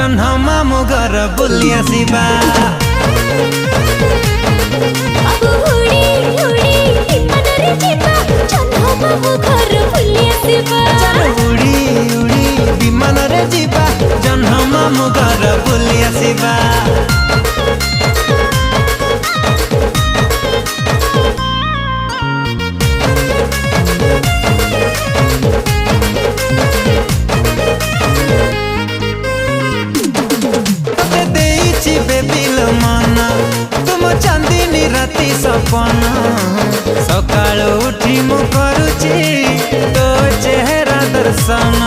जन्ह मामु घर बुली आसिबा। उड़ी उड़ी विमान रे जीवा जन्ह मामु घर बुली आसिबा। तुम चांदनी राति सपना सकाल उठी मु करुची तो चेहरा दर्शन।